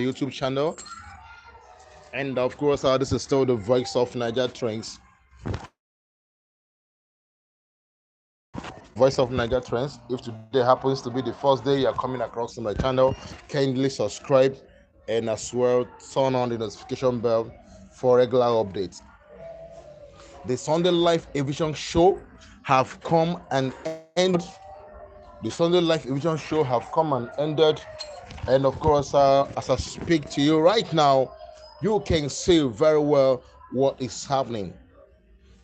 YouTube channel. And of course, this is still the voice of Niger Trends. Voice of Niger Trends. If today happens to be the first day you are coming across to my channel, kindly subscribe and as well turn on the notification bell for regular updates. The Sunday Live Eviction show have come and ended. The Sunday Live Eviction show have come and ended. And of course, as I speak to you right now, you can see very well what is happening.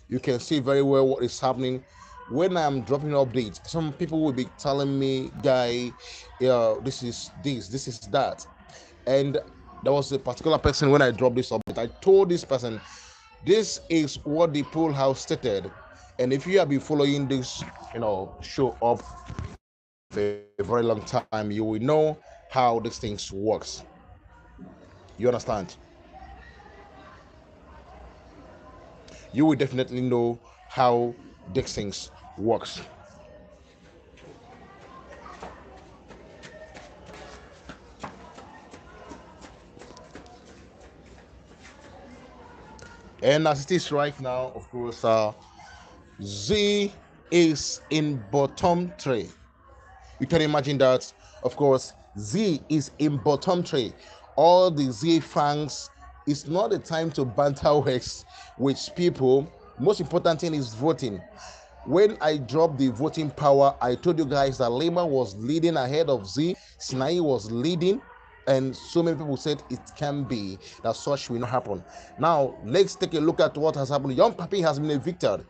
You can see very well what is happening when I'm dropping updates. Some people will be telling me, guy, this is this is that. And there was a particular person when I dropped this update. I told this person, this is what the poll house stated. And if you have been following this, show up for a very long time, you will know how these things works. You understand? You will definitely know how these things works. And as it is right now, of course, Z is in bottom three. You can imagine that, of course, Z is in bottom three. All the Z fans, it's not the time to banter words with people. Most important thing is voting. When I dropped the voting power, I told you guys that Lima was leading ahead of Z, Sinai was leading, and so many people said it can be that such will not happen. Now, let's take a look at what has happened. Young Papi has been evicted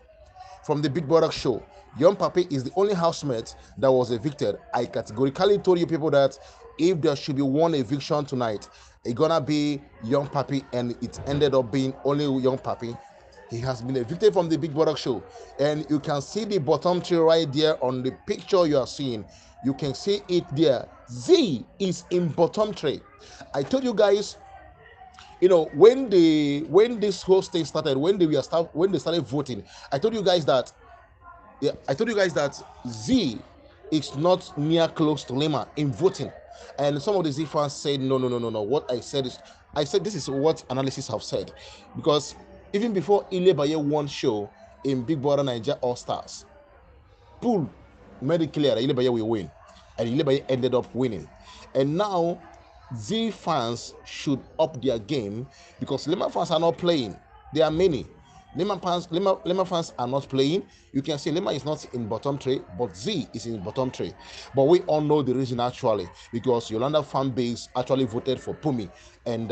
from the Big Brother show. Young Papi is the only housemate that was evicted. I categorically told you people that if there should be one eviction tonight, it's gonna be Young Papi, and it ended up being only Young Papi. He has been evicted from the Big Brother show, and you can see the bottom tree right there on the picture you are seeing. You can see it there. Z is in bottom tree. I told you guys, when this whole thing started, when they started voting, I told you guys that Z is not near close to Lima in voting, and some of the Z fans said no. What I said this is what analysts have said, because even before Ilebaye won show in Big Brother Nigeria All Stars, pool made it clear that Ilebaye will win, and Ilebaye ended up winning, and now Z fans should up their game because Lima fans are not playing. There are many. Lima fans are not playing. You can see Lima is not in bottom three, but Z is in bottom three. But we all know the reason actually, because Yolanda fan base actually voted for Pumi and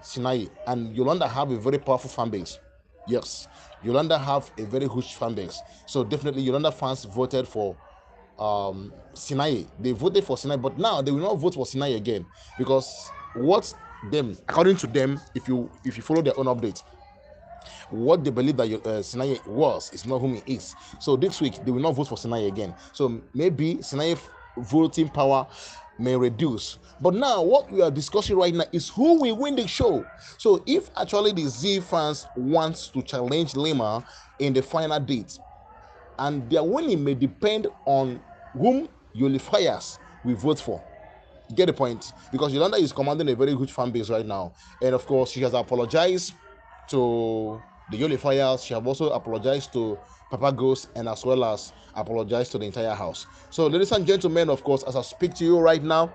Sinai, and Yolanda have a very powerful fan base. Yes, Yolanda have a very huge fan base. So definitely Yolanda fans voted for Sinai. They voted for Sinai, but now they will not vote for Sinai again, because according to them, if you follow their own update, what they believe that Sinai was is not whom he is. So this week they will not vote for Sinai again. So maybe Sinai voting power may reduce. But now what we are discussing right now is who will win the show. So if actually the Z fans wants to challenge Lima in the final date, and their winning may depend on whom Yolifiers will vote for. You get the point? Because Yolanda is commanding a very huge fan base right now. And of course, she has apologized to the Yolifiers. She has also apologized to Papa Ghost, and as well as apologized to the entire house. So, ladies and gentlemen, of course, as I speak to you right now,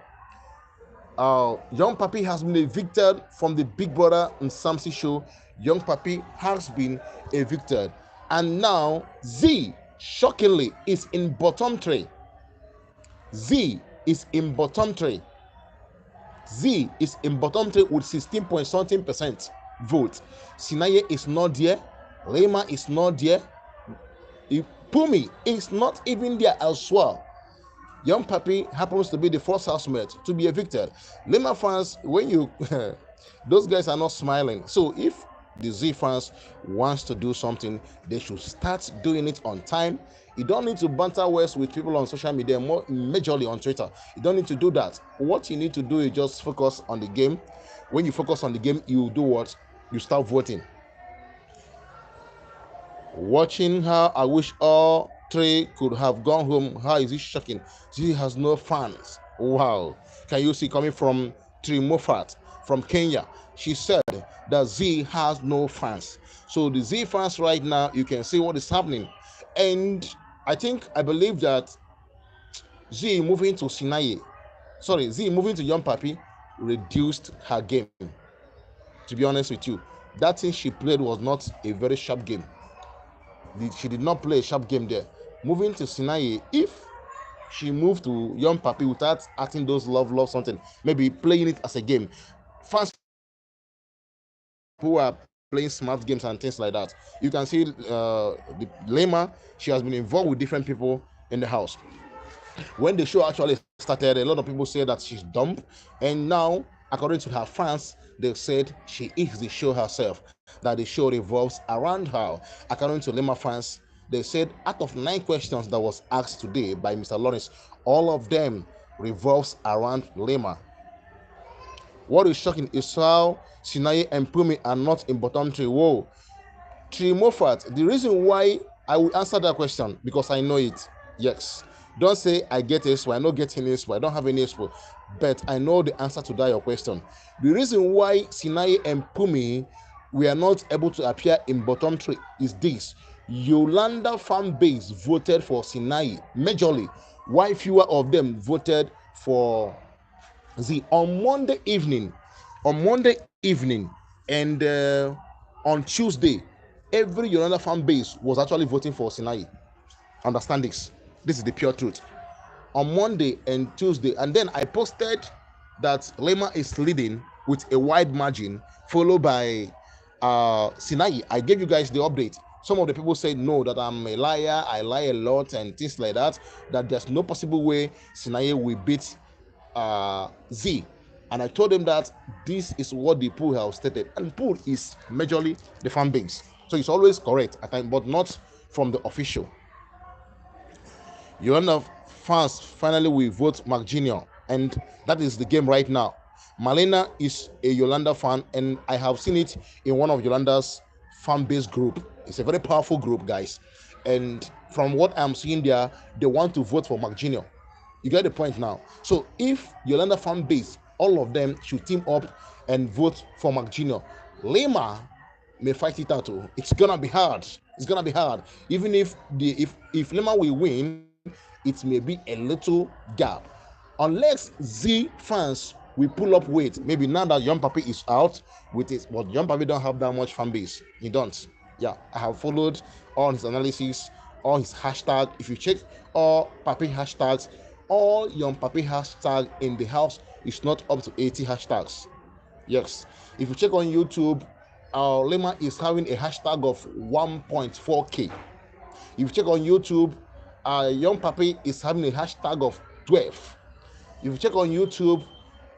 Young Papi has been evicted from the Big Brother Mzansi show. Young Papi has been evicted. And now Z, shockingly, is in bottom three. Z is in bottom three. Z is in bottom three with 16 point something percent vote. Sinaye is not there. Lima is not there. Pumi is not even there as well. Young Papi happens to be the first housemate to be evicted. Lima fans, when you those guys are not smiling. So if the Z fans wants to do something, they should start doing it on time. You don't need to banter words with people on social media, more majorly on Twitter. You don't need to do that. What you need to do is just focus on the game. When you focus on the game, you do what? You start voting. Watching her, I wish all three could have gone home. How is it shocking? She has no fans. Wow. Can you see coming from Trimofat? from Kenya. She said that Z has no fans. So the Z fans right now, you can see what is happening. And I believe that Z moving to Sinai, Z moving to Young Papi reduced her game. To be honest with you, that thing she played was not a very sharp game. She did not play a sharp game there. Moving to Sinai, if she moved to Young Papi without acting those love something, maybe playing it as a game, fans who are playing smart games and things like that. You can see the Lima, she has been involved with different people in the house. When the show actually started, a lot of people said that she's dumb, and now, according to her fans, they said she is the show herself, that the show revolves around her. According to Lima fans, they said out of 9 questions that was asked today by Mr. Lawrence, all of them revolves around Lima. What is shocking is how Sinai and Pumi are not in bottom three. Whoa. Moffat, the reason why I will answer that question, because I know it. Yes. Don't say I get expo. I don't get any expo. I don't have any expo. But I know the answer to that your question. The reason why Sinai and Pumi were not able to appear in bottom three is this. Yolanda fan base voted for Sinai majorly. Why fewer of them voted for Z on Monday evening, and on Tuesday, every Yolanda fan base was actually voting for Sinai. Understand this? This is the pure truth. On Monday and Tuesday, and then I posted that Lima is leading with a wide margin, followed by Sinai. I gave you guys the update. Some of the people said no, that I'm a liar, I lie a lot, and things like that. That there's no possible way Sinai will beat Z. And I told them that this is what the pool have stated, and pool is majorly the fan base, so it's always correct at times, but not from the official. Yolanda fans finally will vote Mark Jr., and that is the game right now. Malena is a Yolanda fan, and I have seen it in one of Yolanda's fan base group. It's a very powerful group, guys. And from what I'm seeing there, they want to vote for Mark Jr. You get the point now. So if Yolanda fan base, all of them should team up and vote for Mark Jr. Lima may fight it out. It's gonna be hard. It's gonna be hard. Even if Lima will win, it may be a little gap. Unless Z fans will pull up weight. Maybe now that Young Papi is out with it, but Young Papi don't have that much fan base. He don't. Yeah, I have followed all his analysis, all his hashtag. If you check all Papi hashtags, all Young Papi hashtag in the house is not up to 80 hashtags. Yes. If you check on YouTube, Lima is having a hashtag of 1.4k. If you check on YouTube, Young Papi is having a hashtag of 12. If you check on YouTube,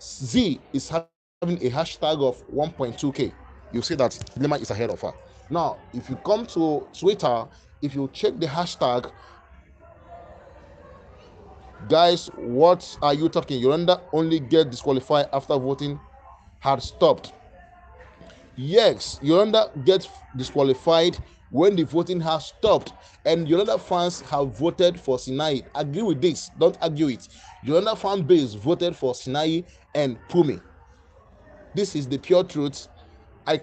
Z is having a hashtag of 1.2k. You see that Lima is ahead of her. Now, if you come to Twitter, if you check the hashtag, guys, what are you talking? Yolanda only get disqualified after voting had stopped. Yes, Yolanda gets disqualified when the voting has stopped, and Yolanda fans have voted for Sinai. Agree with this, don't argue it. Yolanda fan base voted for Sinai and Pumi. This is the pure truth. I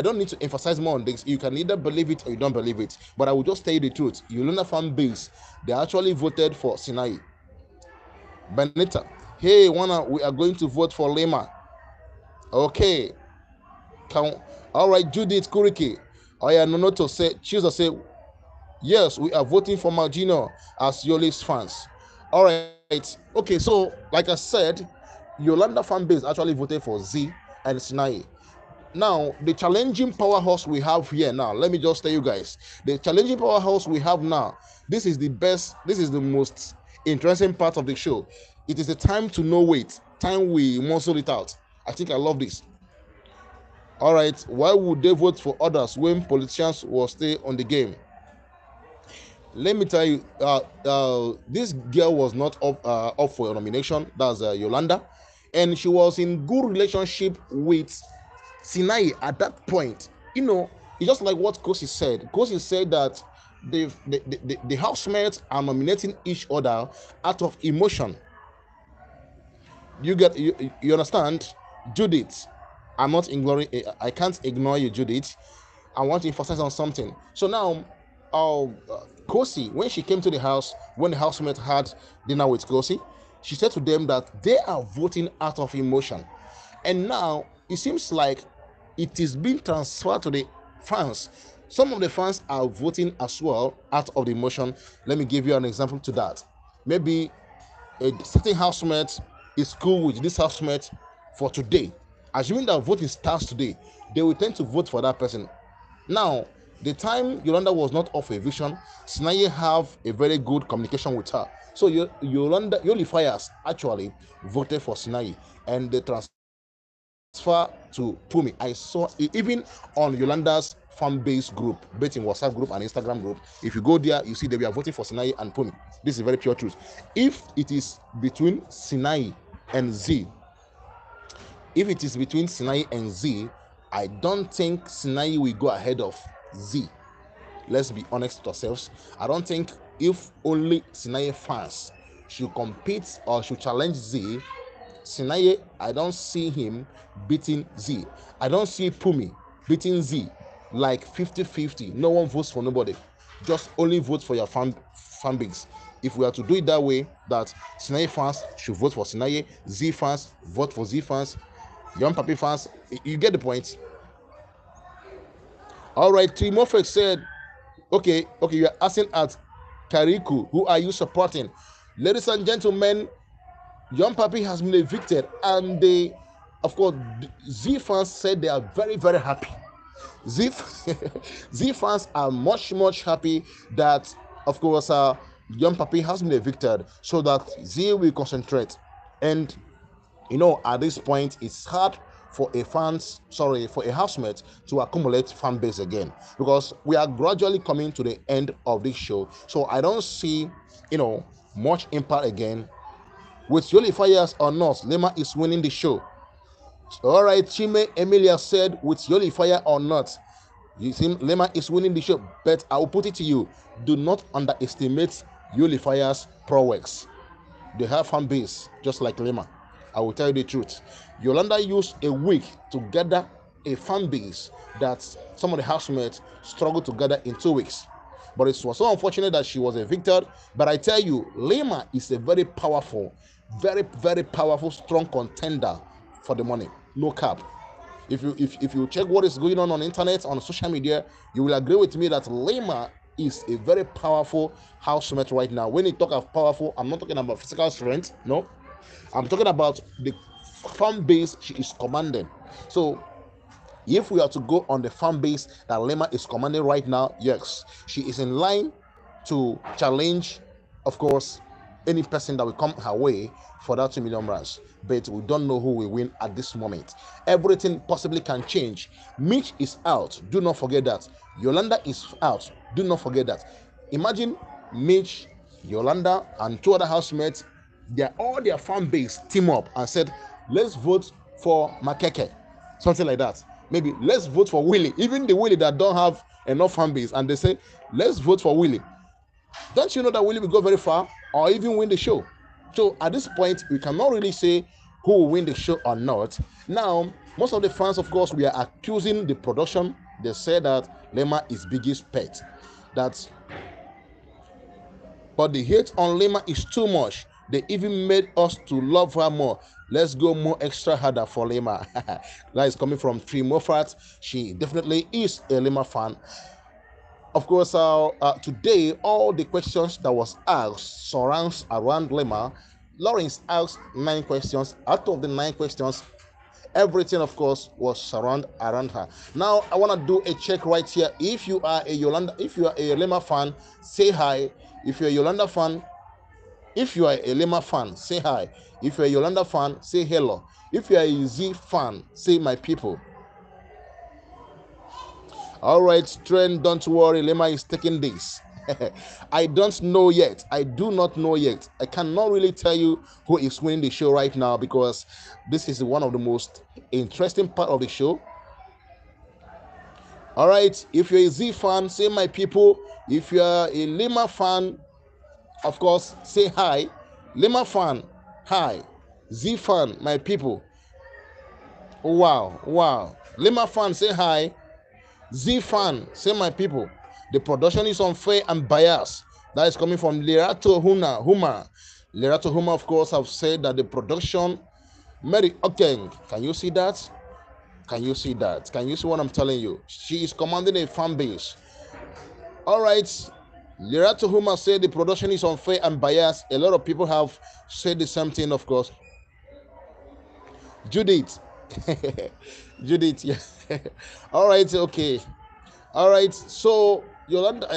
don't need to emphasize more on this. You can either believe it or you don't believe it, but I will just tell you the truth. Yolanda fan base, they actually voted for Sinai. Benita, hey, we are going to vote for Lima. Okay, all right, Judith Kuriki. Oh yeah, no to say, choose to say, yes, we are voting for Margino as Yolis fans. All right, okay, so like I said, Yolanda fan base actually voted for Z and Sinai. Now, the challenging powerhouse we have here now, let me just tell you guys, the challenging powerhouse we have now, this is the most interesting part of the show. It is the time to know weight, time we muscle it out. I think I love this. All right, why would they vote for others when politicians will stay on the game? Let me tell you, this girl was not up for a nomination. That's Yolanda, and she was in good relationship with Sinai at that point. It's just like what Kosi said. Kosi said that the housemates are nominating each other out of emotion. You understand? Judith, I'm not ignoring. I can't ignore you, Judith. I want to emphasize on something. So now, Kosi, when she came to the house, when the housemate had dinner with Kosi, she said to them that they are voting out of emotion. And now it seems like it is being transferred to the fans. Some of the fans are voting as well out of the emotion. Let me give you an example to that. Maybe a certain housemate is cool with this housemate for today. Assuming that voting starts today, they will tend to vote for that person. Now, the time Yolanda was not off eviction, Sinaye have a very good communication with her. So Yolanda Yolifiers actually voted for Sinaye, and they transfer to Pumi. I saw it even on Yolanda's fan base group, both in WhatsApp group and Instagram group. If you go there, you see they were voting for Sinaye and Pumi. This is very pure truth. If it is between Sinaye and Z, I don't think Sinaye will go ahead of Z. Let's be honest with ourselves. I don't think if only Sinaye fans should compete or should challenge Z, Sinaye, I don't see him beating Z. I don't see Pumi beating Z like 50-50. No one votes for nobody. Just only vote for your fan base. If we are to do it that way, that Sinaye fans should vote for Sinaye, Z fans vote for Z fans, Young Papi fans, you get the point. All right, Timofek said, okay, you're asking at Kariku, who are you supporting? Ladies and gentlemen, Young Papi has been evicted, and they, of course, Z fans said they are very, very happy. Z fans are much, much happy that, of course, Young Papi has been evicted, so that Z will concentrate. And at this point, it's hard for a housemate to accumulate fan base again, because we are gradually coming to the end of this show. So I don't see, much impact again. With Yoli Fires or not, Lima is winning the show. All right, Chime Emilia said, with Yoli Fire or not, you see, Lima is winning the show. But I will put it to you, do not underestimate Yoli Fire's prowess. They have fan base just like Lima. I will tell you the truth. Yolanda used a week to gather a fan base that some of the housemates struggled to gather in 2 weeks. But it was so unfortunate that she was evicted. But I tell you, Lima is a very powerful, very, very powerful, strong contender for the money. No cap. If you check what is going on the internet, on social media, you will agree with me that Lima is a very powerful housemate right now. When you talk of powerful, I'm not talking about physical strength. No, I'm talking about the fan base she is commanding. So if we are to go on the fan base that Lima is commanding right now, yes, she is in line to challenge, of course, any person that will come her way for that 2 million rands. But we don't know who will win at this moment. Everything possibly can change. Mitch is out. Do not forget that. Yolanda is out. Do not forget that. Imagine Mitch, Yolanda, and 2 other housemates, all their fan base team up and said, let's vote for Makeke. Something like that. Maybe let's vote for Willie. Even the Willie that don't have enough fan base, and they say, let's vote for Willie. Don't you know that Willie will go very far or even win the show? So at this point, we cannot really say who will win the show or not. Now, most of the fans, of course, we are accusing the production. They say that Lima is biggest pet. But the hate on Lima is too much. They even made us to love her more. Let's go more extra harder for Lima. That is coming from Tree Moffat. She definitely is a Lima fan. Of course, today, all the questions that was asked surrounds around Lima. Lawrence asked 9 questions. Out of the 9 questions, everything, of course, was surround around her. Now, I want to do a check right here. If you are a Lima fan, say hi. If you're a Yolanda fan, if you are a Lima fan, say hi. If you're a Yolanda fan, say hello. If you are a Z fan, say my people. All right, Trent, don't worry. Lima is taking this. I don't know yet. I do not know yet. I cannot really tell you who is winning the show right now, because this is one of the most interesting part of the show. All right, if you're a Z fan, say my people. If you're a Lima fan, of course, say hi. Lima fan, hi. Z fan, my people. Wow, wow. Lima fan, say hi. Z fan, say my people. The production is unfair and biased. That is coming from Lerato Huma. Lerato Huma, of course, have said that the production Mary, okay, can you see that? Can you see that? Can you see what I'm telling you? She is commanding a fan base. All right. Lerato Huma said the production is unfair and biased. A lot of people have said the same thing, of course. Judith. Judith, yeah. All right, okay. All right. So Yolanda,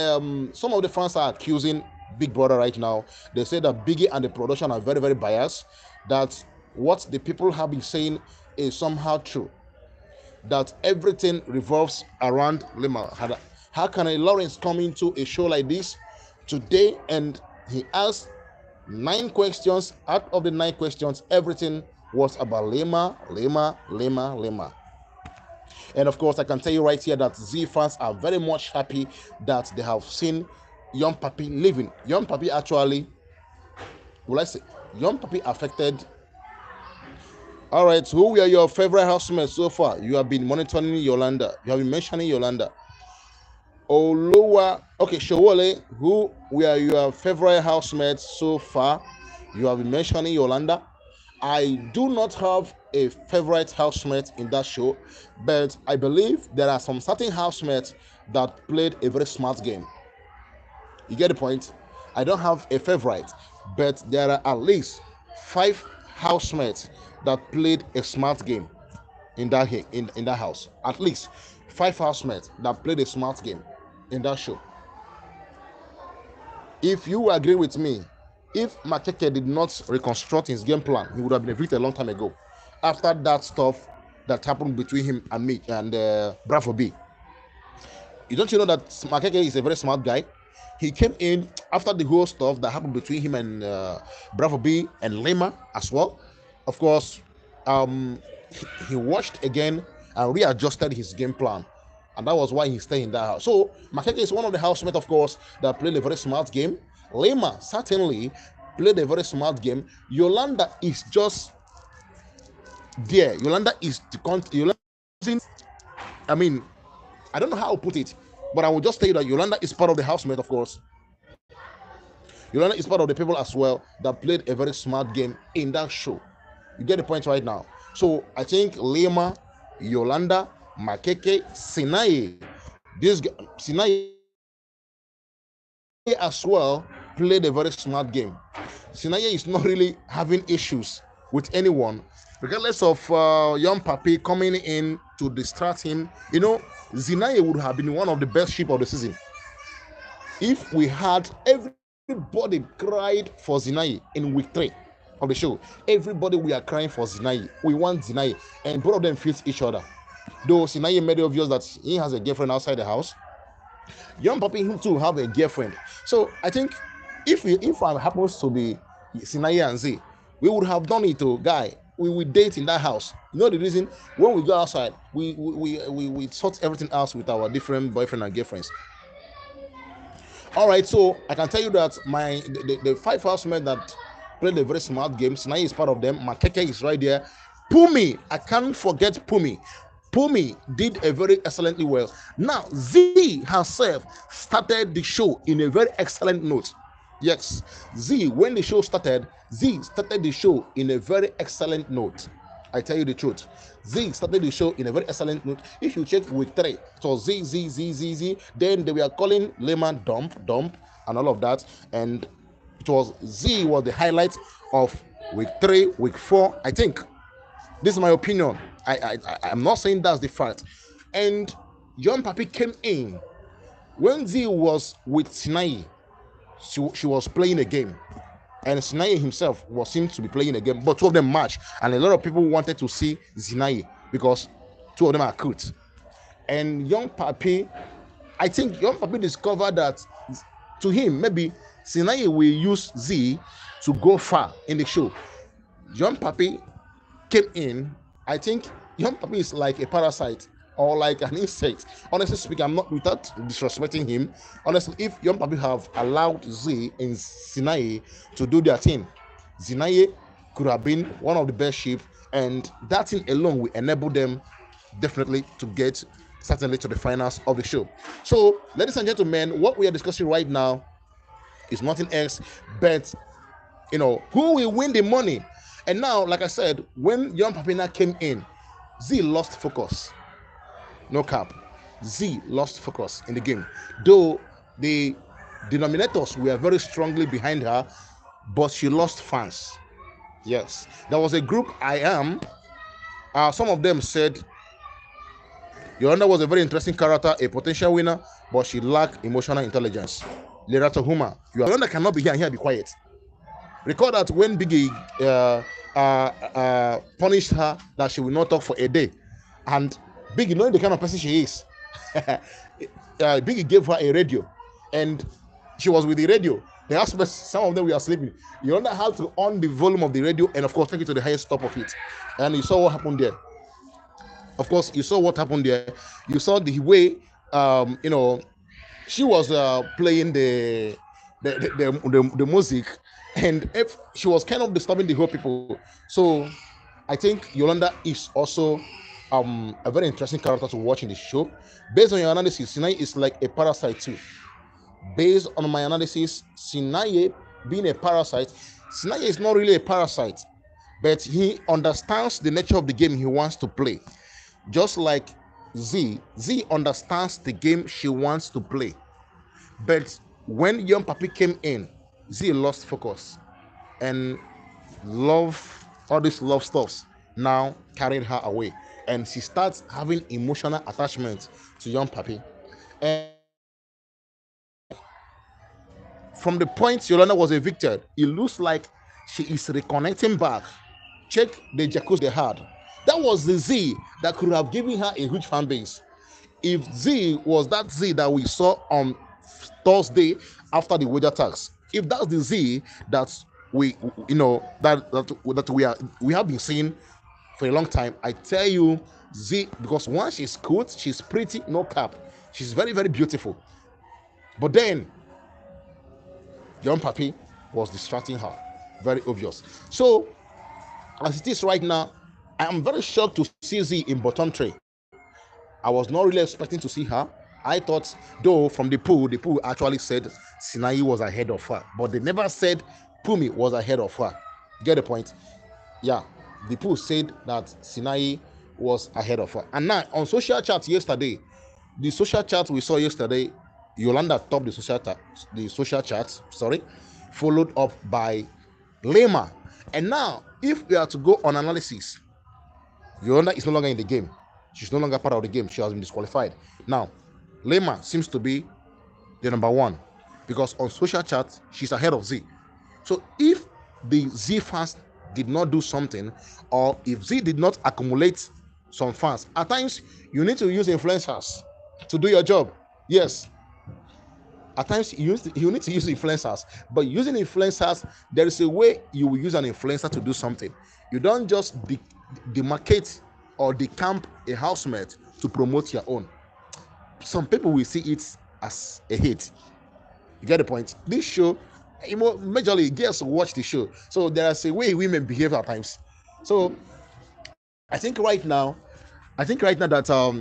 some of the fans are accusing Big Brother right now. They say that Biggie and the production are very, very biased. That what the people have been saying is somehow true. That everything revolves around Lima. How can a Lawrence come into a show like this today and he asked 9 questions? Out of the 9 questions, everything was about Lima, Lima, Lima, Lima. And of course, I can tell you right here that Z fans are very much happy that they have seen Young Papi living. Young Papi actually, will I say, Young Papi affected. All right, who were your favorite housemates so far? You have been monitoring Yolanda. You have been mentioning Yolanda. Oluwa, okay, Showole, who were your favorite housemates so far? You have been mentioning Yolanda. I do not have a favorite housemate in that show, but I believe there are some certain housemates that played a very smart game. You get the point? I don't have a favorite, but there are at least 5 housemates that played a smart game in that house. At least 5 housemates that played a smart game in that show. If you agree with me, if Makeke did not reconstruct his game plan, he would have been evicted a long time ago. After that stuff that happened between him and me and Bravo B, you know that Makeke is a very smart guy. He came in after the whole stuff that happened between him and Bravo B and Lima as well. Of course, he watched again and readjusted his game plan, and that was why he stayed in that house. So Makeke is one of the housemates, of course, that played a very smart game. Lima certainly played a very smart game. Yolanda is just there. Yolanda is the Yolanda. I mean, I don't know how to put it, but I will just tell you that Yolanda is part of the housemate, of course. Yolanda is part of the people as well that played a very smart game in that show. You get the point right now. So I think Lima, Yolanda, Makeke, Sinaye, Sinaye as well played a very smart game. Sinaye is not really having issues with anyone, regardless of young Papi coming in to distract him. You know, Sinaye would have been one of the best sheep of the season if we had everybody cried for Sinaye in week 3 of the show. Everybody we are crying for Sinaye. We want Sinaye, and both of them fit each other. Though Sinaye made it obvious that he has a girlfriend outside the house, young Papi him too have a girlfriend. So I think if I happens to be Sinaye and Z, we would have done it to guy. We would date in that house. You know the reason? When we go outside, we sort everything out with our different boyfriend and girlfriends. All right, so I can tell you that the 5 housemates that played a very smart game. Sinaye is part of them. Makeke is right there. Pumi, I can't forget Pumi. Pumi did a very excellently well. Now, Z herself started the show in a very excellent note. Yes, Z, when the show started, Z started the show in a very excellent note. I tell you the truth. Z started the show in a very excellent note. If you check week 3, it was Z, Z, Z, Z, Z. Then they were calling Lehman dump, and all of that. And it was Z was the highlight of week 3, week 4, I think. This is my opinion. I'm not saying that's the fact. And Young Papi came in when Z was with Sinaye. She was playing a game, and Sinaye himself was seemed to be playing a game, but two of them matched, and a lot of people wanted to see Sinaye because two of them are cute. And Young Papi, I think Young Papi discovered that to him maybe Sinaye will use Z to go far in the show. Young Papi came in. I think Young Papi is like a parasite or like an insect. Honestly speaking, I'm not without disrespecting him. Honestly, if Young Papi have allowed Z and Sinaye to do their thing, Sinaye could have been one of the best sheep and that thing alone will enable them definitely to get certainly to the finals of the show. So, ladies and gentlemen, what we are discussing right now is nothing else but who will win the money. And now, like I said, when Young Papina came in, Z lost focus. No cap. Z lost focus in the game. Though the denominators were very strongly behind her, but she lost fans. Yes. There was a group I am. Some of them said Yolanda was a very interesting character, a potential winner, but she lacked emotional intelligence. Lerata Huma, Yolanda cannot be here and here be quiet. Recall that when Biggie punished her that she will not talk for a day, and Biggie, knowing the kind of person she is, Biggie gave her a radio, and she was with the radio. The aspects, some of them were sleeping. You only had to on the volume of the radio and, of course, take it to the highest top of it. And you saw what happened there. Of course, you saw what happened there. You saw the way, she was playing the music, and if she was kind of disturbing the whole people. So I think Yolanda is also a very interesting character to watch in the show. Based on your analysis, Sinai is like a parasite too. Based on my analysis, Sinai being a parasite, Sinai is not really a parasite, but he understands the nature of the game he wants to play. Just like Z understands the game she wants to play. But when Young Papi came in, Z lost focus, and all these love stuffs now carried her away, and she starts having emotional attachment to Young Papi. And from the point Yolanda was evicted, it looks like she is reconnecting back. Check the jacuzzi they had. That was the Z that could have given her a huge fan base. If Z was that Z that we saw on Thursday after the wager tax, if that's the Z that we have been seeing for a long time, I tell you, Z, because once she's cute, she's pretty, no cap, she's very, very beautiful. But then Young Papi was distracting her, very obvious. So as it is right now, I am very shocked to see Z in bottom tray. I was not really expecting to see her. I thought, though, from the pool actually said Sinai was ahead of her, but they never said Pumi was ahead of her. Get the point? Yeah, the pool said that Sinai was ahead of her. And now on social chat yesterday, the social chat we saw yesterday, Yolanda topped the social chat, followed up by Lima. And now, if we are to go on analysis, Yolanda is no longer in the game. She's no longer part of the game. She has been disqualified. Now, Lima seems to be the number one because on social chat, she's ahead of Z. So if the Z fans did not do something, or if Z did not accumulate some fans, at times you need to use influencers to do your job. Yes. At times you need to use influencers, but using influencers, there is a way you will use an influencer to do something. You don't just demarcate or decamp a housemate to promote your own. Some people will see it as a hate. You get the point? This show, majorly girls watch the show, so there is a way women behave at times. So I think right now that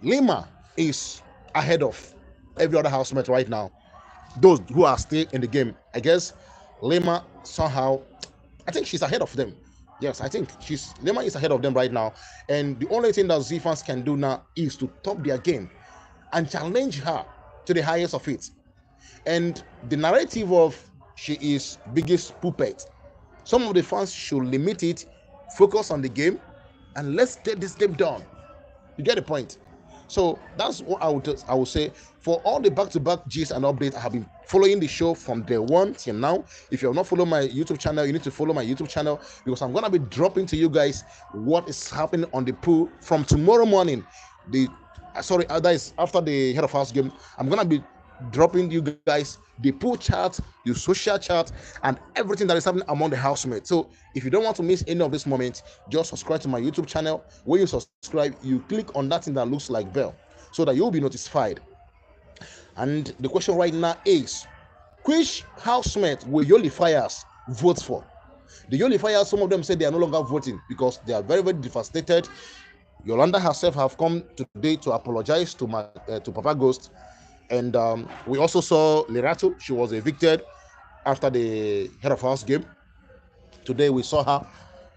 Lima is ahead of every other housemate right now. Those who are still in the game, I guess Lima somehow, I think she's ahead of them. Yes, I think Lima is ahead of them right now. And the only thing that Z fans can do now is to top their game and challenge her to the highest of it. And the narrative of she is biggest puppet, some of the fans should limit it, focus on the game, and let's get this game done. You get the point? So that's what I would say. For all the back-to-back G's and updates, I have been following the show from day one till now. If you have not followed my YouTube channel, you need to follow my YouTube channel, because I'm going to be dropping to you guys what is happening on the pool from tomorrow morning. That is after the head of house game. I'm going to be dropping you guys the pool chart, the social chart, and everything that is happening among the housemates. So if you don't want to miss any of this moment, just subscribe to my YouTube channel. When you subscribe, you click on that thing that looks like bell so that you'll be notified. And the question right now is, which housemate will Yoli Fires vote for? The Unifiers, some of them say they are no longer voting because they are very, very devastated. Yolanda herself have come today to apologize to Papa Ghost. And we also saw Lerato. She was evicted after the head of house game. Today we saw her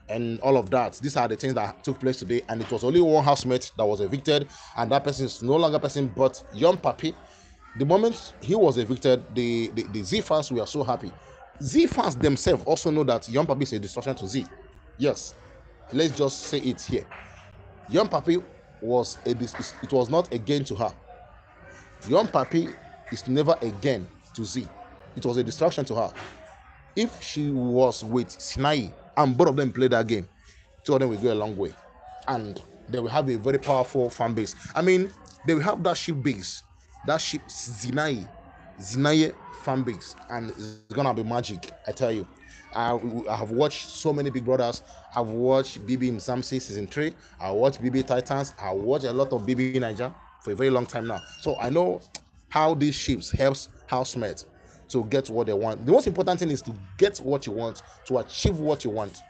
and all of that. These are the things that took place today. And it was only one housemate that was evicted. And that person is no longer person but young Papi. The moment he was evicted, the Z fans were so happy. Z fans themselves also know that young Papi is a distraction to Z. Yes, let's just say it here. Young Papi was it was not a gain to her. Young Papi is never a gain to Z. It was a distraction to her. If she was with Sinai and both of them played that game, two of them will go a long way. And they will have a very powerful fan base. I mean, they will have that ship base, that ship Sinai fan base, and it's gonna be magic. I tell you. I have watched so many Big Brothers. I've watched BB Mzansi season 3. I watched BB Titans. I watched a lot of BB Niger for a very long time now. So I know how these ships helps housemates to get what they want. The most important thing is to get what you want, to achieve what you want.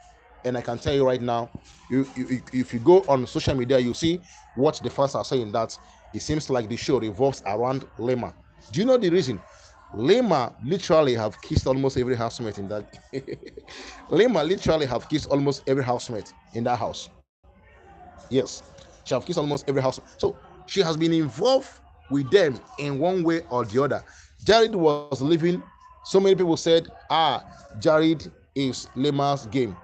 And I can tell you right now, if you go on social media, you see what the fans are saying, that it seems like the show revolves around Lima. Do you know the reason? Lima literally have kissed almost every housemate in that. Lima literally have kissed almost every housemate in that house. Yes, she have kissed almost every house. So she has been involved with them in one way or the other. Jared was leaving. So many people said, Jared is Lima's game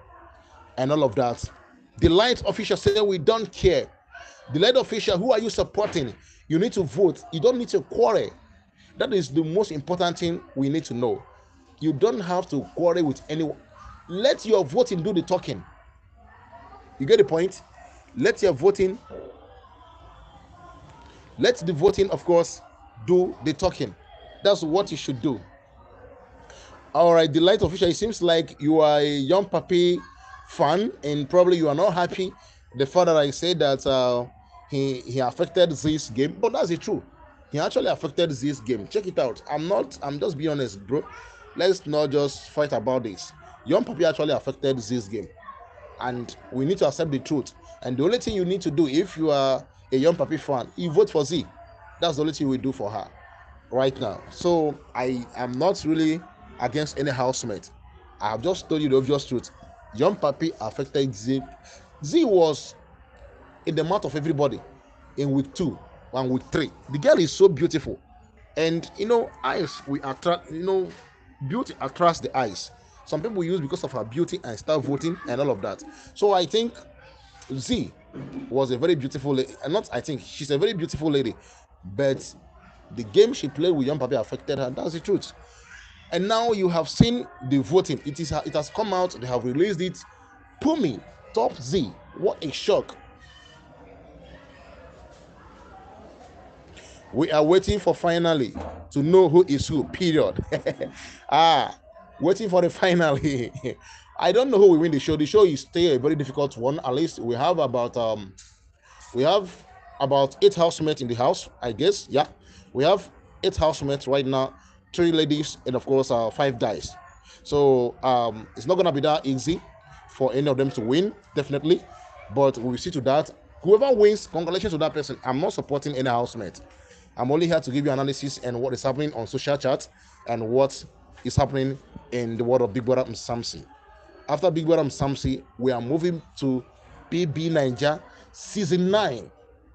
and all of that. The light official said, we don't care. The light official, who are you supporting? You need to vote. You don't need to quarrel. That is the most important thing we need to know. You don't have to quarrel with anyone. Let your voting do the talking. You get the point? Let your voting, let the voting, of course, do the talking. That's what you should do. All right, the light official, it seems like you are a young Papi fan and probably you are not happy the fact that I said that he affected this game, but that's the truth. He actually affected this game. Check it out. I'm just being honest, bro. Let's not just fight about this. Young Papi actually affected this game, and we need to accept the truth. And the only thing you need to do, if you are a young Papi fan, you vote for Z. That's the only thing we do for her right now. So I am not really against any housemate. I have just told you the obvious truth. Young Papi affected Z. Z was in the mouth of everybody in week 2 and week 3. The girl is so beautiful, and eyes we attract. Beauty attracts the eyes. Some people use because of her beauty and start voting and all of that. So I think Z was a very beautiful lady, and not I think she's a very beautiful lady, but the game she played with young Papi affected her. That's the truth. And now you have seen the voting. It has come out. They have released it. Pumi top Z. What a shock! We are waiting for finally to know who is who. Period. Waiting for the finally. I don't know who will win the show. The show is still a very difficult one. At least we have about 8 housemates in the house, I guess. Yeah, we have 8 housemates right now, 3 ladies and of course 5 guys. So it's not gonna be that easy for any of them to win, definitely. But we'll see to that. Whoever wins, congratulations to that person. I'm not supporting any housemate. I'm only here to give you analysis and what is happening on social chat and what is happening in the world of Big Brother Mzansi. After Big Brother Mzansi, we are moving to BB Niger season 9.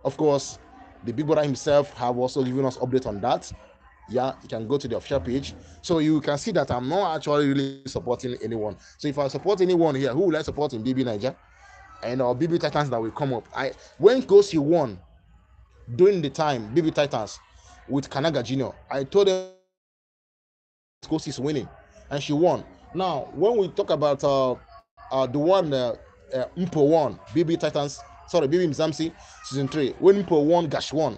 Of course, the Big Brother himself have also given us update on that. Yeah, you can go to the official page. So you can see that I'm not actually really supporting anyone. So if I support anyone here, who will I support in BB Niger? And our BB Titans that will come up. When Kosi won during the time, BB Titans with Kanaga Jr., I told them Kosi is winning, and she won. Now, when we talk about the one Mpo won, BB Titans, sorry, BB Mzansi season 3, when Mpo won Gash 1,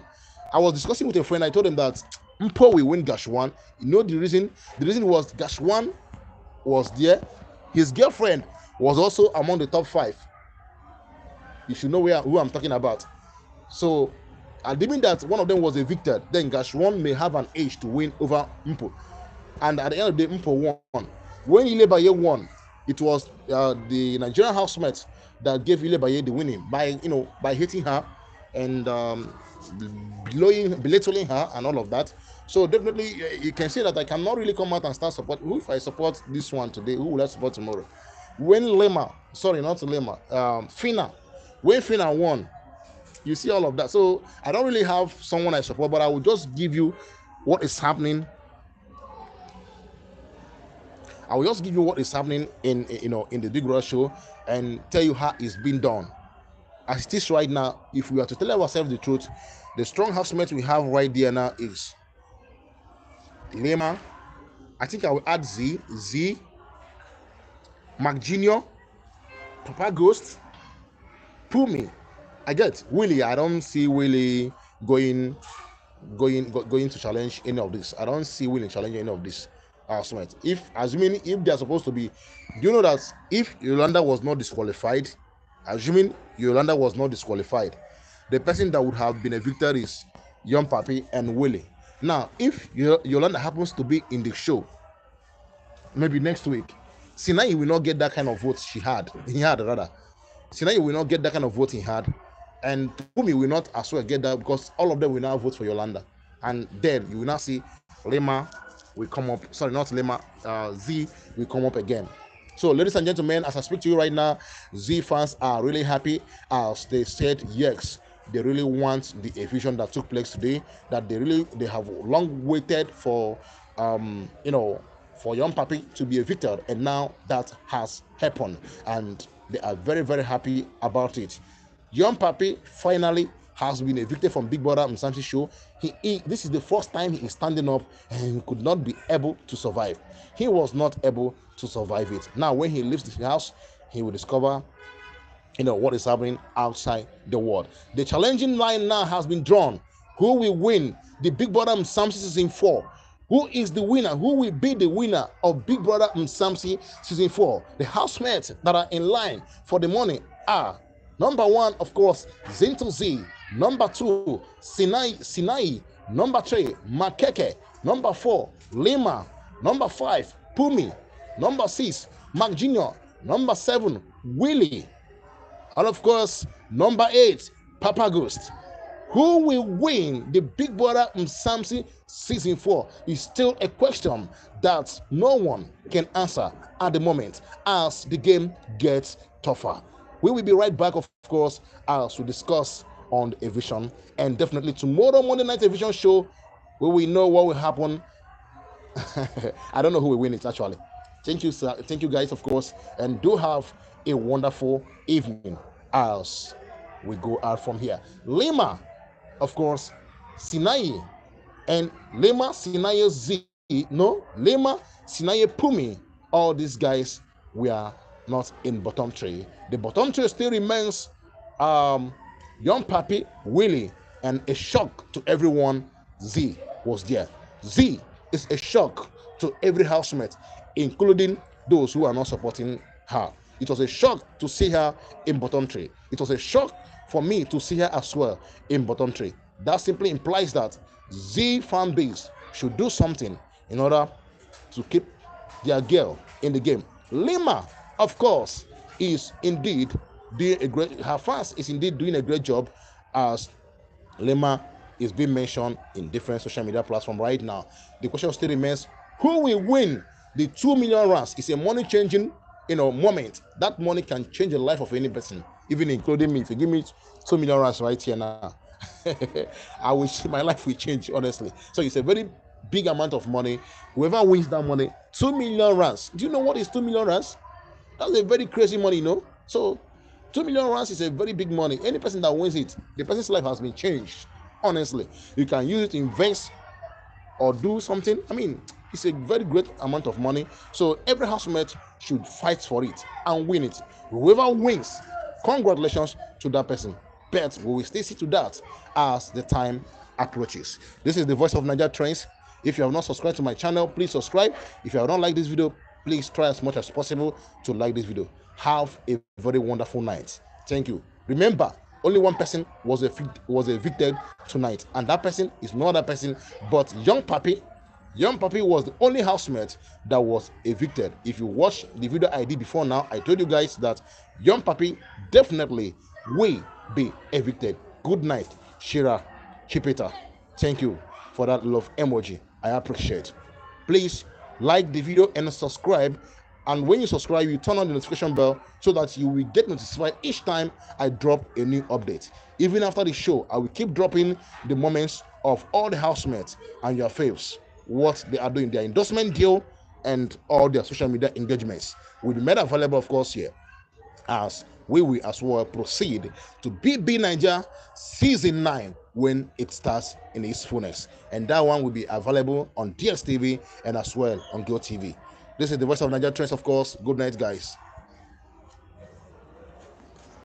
I was discussing with a friend. I told him that Mpo will win Gash 1. You know the reason? The reason was Gash 1 was there. His girlfriend was also among the top 5. You should know who I'm talking about. So, admitting that one of them was evicted, then Gash 1 may have an edge to win over Mpo. And at the end of the day, Mpo won. When Ilebaye won, It was the Nigerian housemate that gave Ilebaye the winning by hitting her and belittling her and all of that. So definitely, you can see that I cannot really come out and start support. Who if I support this one today? Who will I support tomorrow? When Lima, sorry, not Lima, Fina, when Fina won, you see all of that. So I don't really have someone I support, but I will just give you what is happening. I will just give you what is happening in the Big Brother show and tell you how it's been done. As it is right now, if we are to tell ourselves the truth, the strong housemate we have right there now is Lima. I think I will add Z, Mark Jr., Papa Ghost, Pumi. I get Willie. I don't see Willie going to challenge any of this. I don't see Willie challenging any of this housemate. Assuming if they are supposed to be, do you know that if Yolanda was not disqualified, assuming Yolanda was not disqualified, the person that would have been evicted is Young Papi and Willie. Now, if Yolanda happens to be in the show, maybe next week, Sinai will not get that kind of vote he had rather. Sinai will not get that kind of vote he had, and Pumi will not as well get that because all of them will now vote for Yolanda, and then you will now see Lima will come up. Sorry, not Lima. Z will come up again. So, ladies and gentlemen, as I speak to you right now, Z fans are really happy as they said yes. They really want the eviction that took place today. That they have long waited for, for Young Papi to be evicted, and now that has happened, and they are very, very happy about it. Young Papi finally has been evicted from Big Brother Mzansi show. This is the first time he is standing up and he could not be able to survive. He was not able to survive it. Now, when he leaves the house, he will discover what is happening outside the world. The challenging line now has been drawn. Who will win the Big Brother Mzansi season 4? Who is the winner? Who will be the winner of Big Brother Mzansi season 4? The housemates that are in line for the money are number 1, of course, Zinto Z. Number 2, Sinai. Number 3, Makeke. Number 4, Lima. Number 5, Pumi. Number 6, Mark Jr. Number 7, Willie. And of course, number 8, Papa Ghost. Who will win the Big Brother Mzansi season 4 is still a question that no one can answer at the moment as the game gets tougher. We will be right back, of course, as we discuss on the Eviction, and definitely tomorrow Monday night Eviction show, we will know what will happen. I don't know who will win it actually. Thank you, sir. Thank you, guys, of course, and do have a wonderful evening as we go out from here. Lima, of course, Sinai, and Lima, Sinai Z, Lima, Sinai Pumi, all these guys were not in bottom 3. The bottom 3 still remains Young Papi, Willie, and a shock to everyone, Z was there. Z is a shock to every housemate, including those who are not supporting her. It was a shock to see her in bottom 3. It was a shock for me to see her as well in bottom 3. That simply implies that Z fan base should do something in order to keep their girl in the game. Lima, of course, is indeed doing a great. Her fans is indeed doing a great job, as Lima is being mentioned in different social media platforms right now. The question still remains: who will win the 2 million rands? It's a money-changing, moment. That money can change the life of any person, even including me. If you give me 2 million rands right here now, I wish my life will change, honestly. So it's a very big amount of money. Whoever wins that money, 2 million rands. Do you know what is 2 million rands? That's a very crazy money, So 2 million rands is a very big money. Any person that wins it, the person's life has been changed. Honestly, you can use it to invest or do something. I mean, it's a very great amount of money. So every housemate should fight for it and win it. Whoever wins, congratulations to that person. But we will still see to that as the time approaches. This is the Voice of Nigeria Trends. If you have not subscribed to my channel, please subscribe. If you have not liked this video, please try as much as possible to like this video. Have a very wonderful night. Thank you. Remember, only one person was evicted tonight, and that person is no other person but Young Papi, Young Papi was the only housemate that was evicted. If you watch the video I did before now, I told you guys that Young Papi definitely will be evicted. Good night, Shira Chipeta. Thank you for that love emoji. I appreciate. Please like the video and subscribe. And when you subscribe, you turn on the notification bell so that you will get notified each time I drop a new update. Even after the show, I will keep dropping the moments of all the housemates and your faves, what they are doing, their endorsement deal, and all their social media engagements will be made available, of course, here, as we will as well proceed to BB Niger Season 9 when it starts in its fullness. And that one will be available on DSTV and as well on GoTV. This is the voice of Niger Trends, of course. Good night, guys.